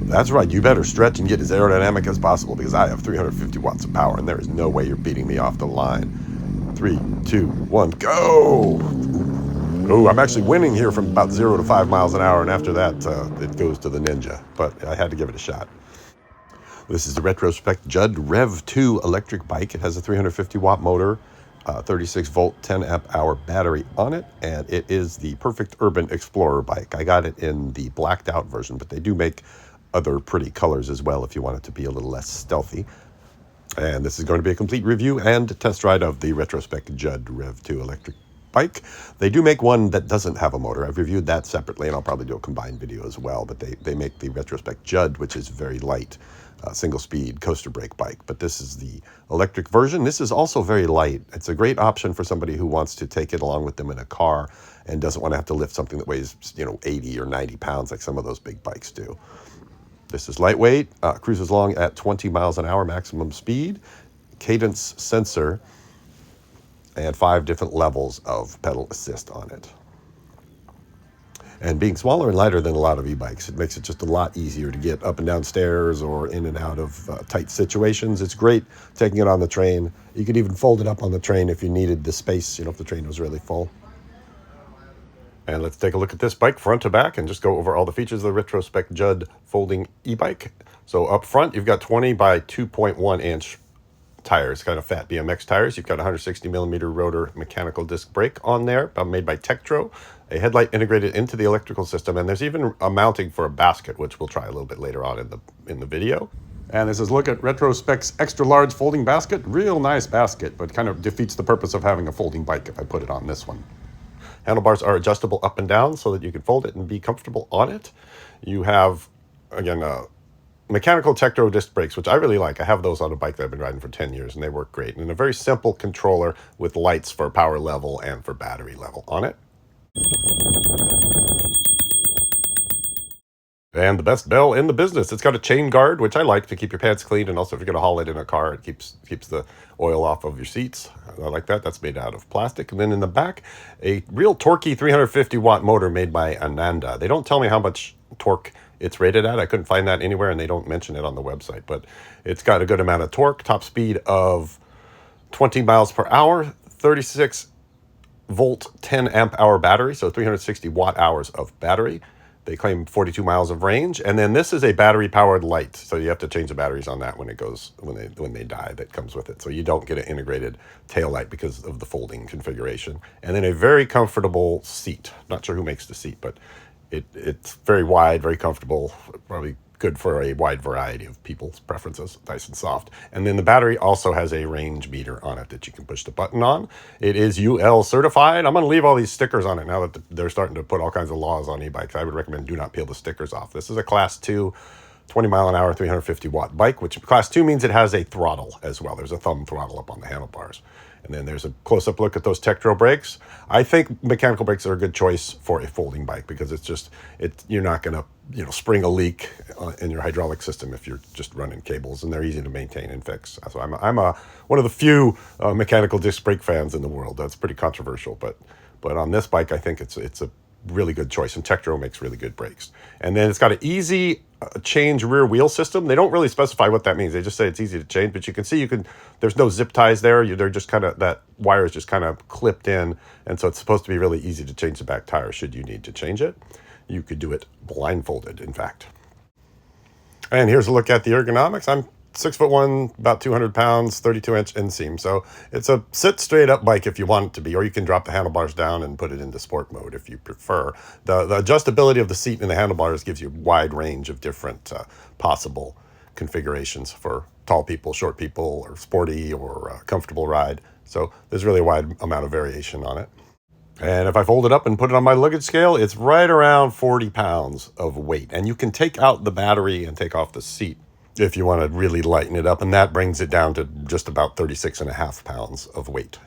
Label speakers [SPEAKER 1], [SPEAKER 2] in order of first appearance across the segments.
[SPEAKER 1] That's right, you better stretch and get as aerodynamic as possible because I have 350 watts of power and there is no way you're beating me off the line. 3, 2, 1, go! Oh, I'm actually winning here from about 0 to 5 miles an hour, and after that, it goes to the Ninja, but I had to give it a shot. This is the Retrospec Judd Rev 2 electric bike. It has a 350 watt motor, 36 volt, 10 amp hour battery on it, and it is the perfect urban explorer bike. I got it in the blacked out version, but they do make other pretty colors as well if you want it to be a little less stealthy. And this is going to be a complete review and test ride of the Retrospec Judd Rev 2 electric bike. They do make one that doesn't have a motor. I've reviewed that separately, and I'll probably do a combined video as well, but they make the Retrospec Judd, which is very light, single-speed coaster brake bike. But this is the electric version. This is also very light. It's a great option for somebody who wants to take it along with them in a car and doesn't want to have to lift something that weighs, 80 or 90 pounds like some of those big bikes do. This is lightweight, cruises along at 20 miles an hour maximum speed, cadence sensor, and 5 different levels of pedal assist on it. And being smaller and lighter than a lot of e-bikes, it makes it just a lot easier to get up and down stairs or in and out of tight situations. It's great taking it on the train. You could even fold it up on the train if you needed the space, if the train was really full. And let's take a look at this bike front to back and just go over all the features of the Retrospec Judd folding e-bike. So up front, you've got 20 by 2.1 inch tires, kind of fat BMX tires. You've got 160 millimeter rotor mechanical disc brake on there, made by Tektro. A headlight integrated into the electrical system, and there's even a mounting for a basket, which we'll try a little bit later on in the video. And this is a look at Retrospec's extra large folding basket. Real nice basket, but kind of defeats the purpose of having a folding bike if I put it on this one. Handlebars are adjustable up and down so that you can fold it and be comfortable on it. You have, again, mechanical Tektro disc brakes, which I really like. I have those on a bike that I've been riding for 10 years, and they work great. And a very simple controller with lights for power level and for battery level on it. And the best bell in the business. It's got a chain guard, which I like to keep your pants clean, and also if you're going to haul it in a car, it keeps the oil off of your seats. I like that. That's made out of plastic. And then in the back, a real torquey 350 watt motor made by Ananda. They don't tell me how much torque it's rated at. I couldn't find that anywhere, and they don't mention it on the website, but it's got a good amount of torque, top speed of 20 miles per hour, 36 volt, 10 amp hour battery, so 360 watt hours of battery. They claim 42 miles of range, and then this is a battery-powered light, so you have to change the batteries on that when they die. That comes with it, so you don't get an integrated tail light because of the folding configuration. And then a very comfortable seat. Not sure who makes the seat, but it's very wide, very comfortable, probably good for a wide variety of people's preferences, nice and soft. And then the battery also has a range meter on it that you can push the button on. It is UL certified. I'm going to leave all these stickers on it now that they're starting to put all kinds of laws on e-bikes. I would recommend do not peel the stickers off. This is a class 2, 20 mile an hour, 350 watt bike, which class 2 means it has a throttle as well. There's a thumb throttle up on the handlebars. And then there's a close-up look at those Tektro brakes. I think mechanical brakes are a good choice for a folding bike because you're not going to spring a leak in your hydraulic system if you're just running cables, and they're easy to maintain and fix. So I'm one of the few mechanical disc brake fans in the world. That's pretty controversial, but on this bike, I think it's a really good choice, and Tektro makes really good brakes. And then it's got an easy change rear wheel system. They don't really specify what that means. They just say it's easy to change, but you can see there's no zip ties there. They're just that wire is just kind of clipped in, and so it's supposed to be really easy to change the back tire should you need to change it. You could do it blindfolded, in fact. And here's a look at the ergonomics. I'm 6'1", about 200 pounds, 32-inch inseam. So it's a sit straight up bike if you want it to be, or you can drop the handlebars down and put it into sport mode if you prefer. The adjustability of the seat and the handlebars gives you a wide range of different possible configurations for tall people, short people, or sporty or comfortable ride. So there's really a wide amount of variation on it. And if I fold it up and put it on my luggage scale, it's right around 40 pounds of weight. And you can take out the battery and take off the seat if you want to really lighten it up. And that brings it down to just about 36.5 pounds of weight.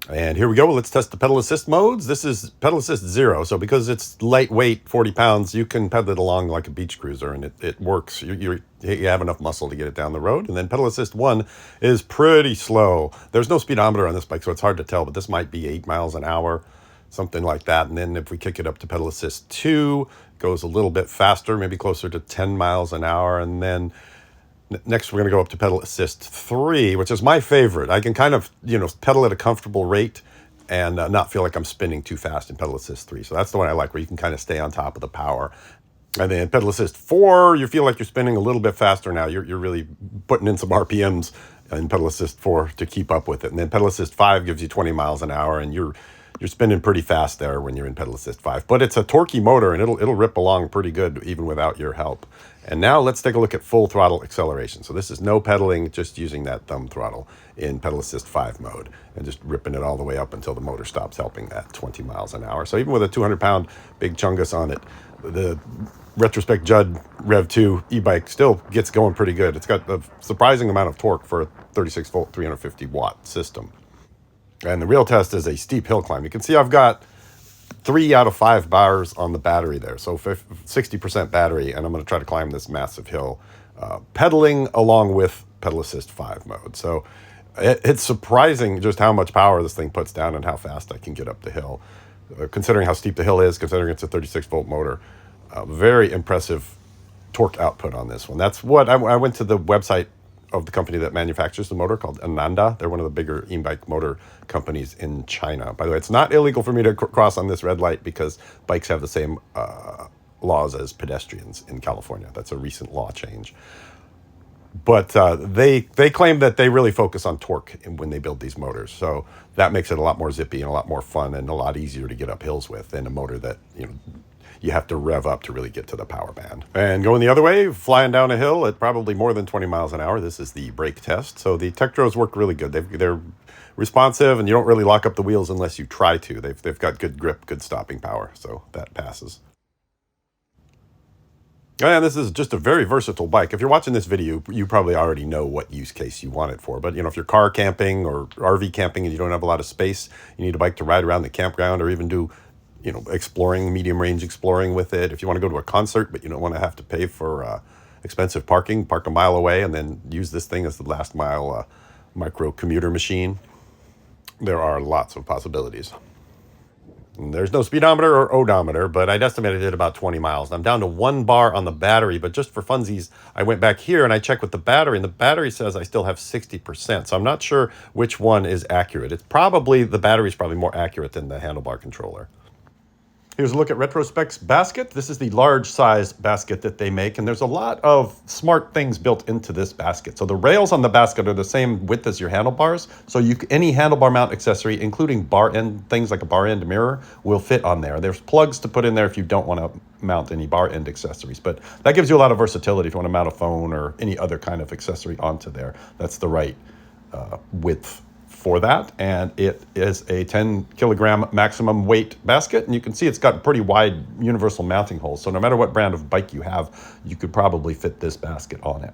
[SPEAKER 1] And here we go. Let's test the pedal assist modes. This is pedal assist 0. So because it's lightweight, 40 pounds, you can pedal it along like a beach cruiser, and it works. You have enough muscle to get it down the road. And then pedal assist 1 is pretty slow. There's no speedometer on this bike, so it's hard to tell, but this might be 8 miles an hour, something like that. And then if we kick it up to pedal assist 2, goes a little bit faster, maybe closer to 10 miles an hour. And then next we're going to go up to pedal assist 3, which is my favorite. I can kind of, pedal at a comfortable rate and not feel like I'm spinning too fast in pedal assist 3. So that's the one I like, where you can kind of stay on top of the power. And then pedal assist 4, you feel like you're spinning a little bit faster now. You're really putting in some RPMs in pedal assist 4 to keep up with it. And then pedal assist 5 gives you 20 miles an hour, and you're spinning pretty fast there when you're in pedal assist 5. But it's a torquey motor, and it'll rip along pretty good even without your help. And now let's take a look at full throttle acceleration. So this is no pedaling, just using that thumb throttle in pedal assist 5 mode, and just ripping it all the way up until the motor stops helping at 20 miles an hour. So even with a 200-pound big chungus on it, the Retrospec Judd Rev 2 e-bike still gets going pretty good. It's got a surprising amount of torque for a 36-volt, 350-watt system. And the real test is a steep hill climb. You can see I've got 3 out of 5 bars on the battery there, so 60% battery, and I'm going to try to climb this massive hill, pedaling along with pedal assist 5 mode. So it's surprising just how much power this thing puts down and how fast I can get up the hill, considering how steep the hill is, considering it's a 36-volt motor. Very impressive torque output on this one. That's what I went to the website of the company that manufactures the motor, called Ananda. They're one of the bigger e-bike motor companies in China. By the way, it's not illegal for me to cross on this red light because bikes have the same laws as pedestrians in California. That's a recent law change. But they claim that they really focus on torque when they build these motors. So that makes it a lot more zippy and a lot more fun and a lot easier to get up hills with than a motor that, you have to rev up to really get to the power band. And going the other way, flying down a hill at probably more than 20 miles an hour. This is the brake test. So the Tektros work really good. They're responsive, and you don't really lock up the wheels unless you try to. They've got good grip, good stopping power, so that passes. And this is just a very versatile bike. If you're watching this video, you probably already know what use case you want it for. But, if you're car camping or RV camping and you don't have a lot of space, you need a bike to ride around the campground or even do exploring, medium range exploring with it. If you want to go to a concert, but you don't want to have to pay for expensive parking, park a mile away and then use this thing as the last mile micro commuter machine. There are lots of possibilities. And there's no speedometer or odometer, but I'd estimated it about 20 miles. I'm down to 1 bar on the battery, but just for funsies, I went back here and I checked with the battery, and the battery says I still have 60%. So I'm not sure which one is accurate. The battery's probably more accurate than the handlebar controller. Here's a look at Retrospec's basket. This is the large size basket that they make, and there's a lot of smart things built into this basket. So the rails on the basket are the same width as your handlebars. So any handlebar mount accessory, including bar end things like a bar end mirror, will fit on there. There's plugs to put in there if you don't want to mount any bar end accessories, but that gives you a lot of versatility if you want to mount a phone or any other kind of accessory onto there. That's the right width for that, and it is a 10 kilogram maximum weight basket, and you can see it's got pretty wide universal mounting holes, so no matter what brand of bike you have, you could probably fit this basket on it.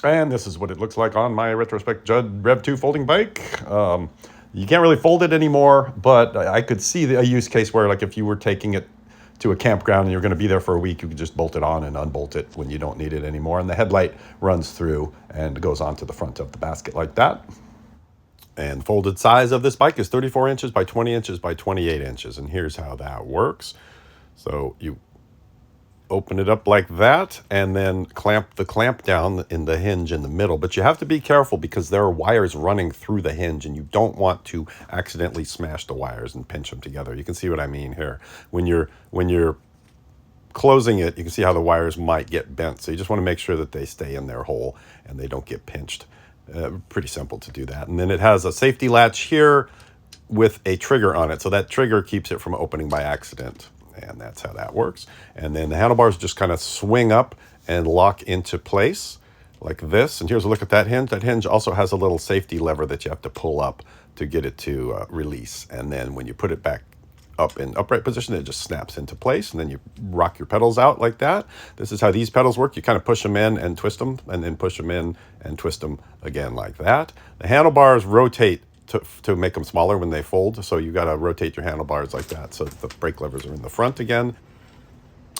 [SPEAKER 1] And this is what it looks like on my Retrospec Judd Rev 2 folding bike. You can't really fold it anymore, but I could see a use case where, like, if you were taking it to a campground and you're going to be there for a week, you could just bolt it on and unbolt it when you don't need it anymore, and the headlight runs through and goes onto the front of the basket like that. And the folded size of this bike is 34 inches by 20 inches by 28 inches. And here's how that works. So you open it up like that and then clamp the clamp down in the hinge in the middle. But you have to be careful because there are wires running through the hinge and you don't want to accidentally smash the wires and pinch them together. You can see what I mean here. When you're closing it, you can see how the wires might get bent. So you just want to make sure that they stay in their hole and they don't get pinched. Pretty simple to do that. And then it has a safety latch here with a trigger on it. So that trigger keeps it from opening by accident. And that's how that works. And then the handlebars just kind of swing up and lock into place like this. And here's a look at that hinge. That hinge also has a little safety lever that you have to pull up to get it to release. And then when you put it back up in upright position, it just snaps into place, and then you rock your pedals out like that. This is how these pedals work. You kind of push them in and twist them, and then push them in and twist them again like that. The handlebars rotate to make them smaller when they fold, so you got to rotate your handlebars like that so that the brake levers are in the front again.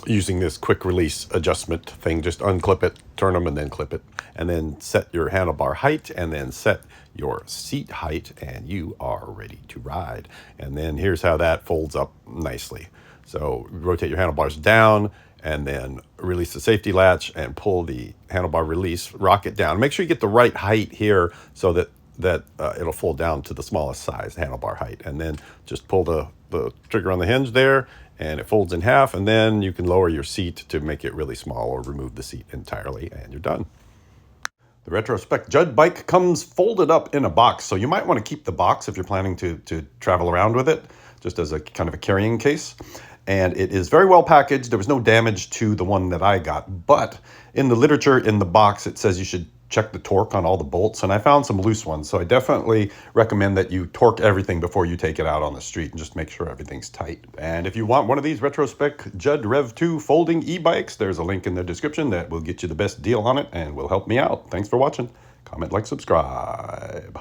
[SPEAKER 1] Using this quick release adjustment thing, just unclip it, turn them, and then clip it, and then set your handlebar height, and then set your seat height, and you are ready to ride. And then here's how that folds up nicely. So rotate your handlebars down and then release the safety latch and pull the handlebar release, rock it down. Make sure you get the right height here so that it'll fold down to the smallest size handlebar height. And then just pull the trigger on the hinge there and it folds in half, and then you can lower your seat to make it really small or remove the seat entirely and you're done. The Retrospec Judd bike comes folded up in a box, so you might want to keep the box if you're planning to travel around with it, just as a kind of a carrying case. And it is very well packaged. There was no damage to the one that I got, but in the literature in the box, it says you should check the torque on all the bolts, and I found some loose ones. So I definitely recommend that you torque everything before you take it out on the street and just make sure everything's tight. And if you want one of these Retrospec Judd Rev 2 folding e-bikes, there's a link in the description that will get you the best deal on it and will help me out. Thanks for watching. Comment, like, subscribe.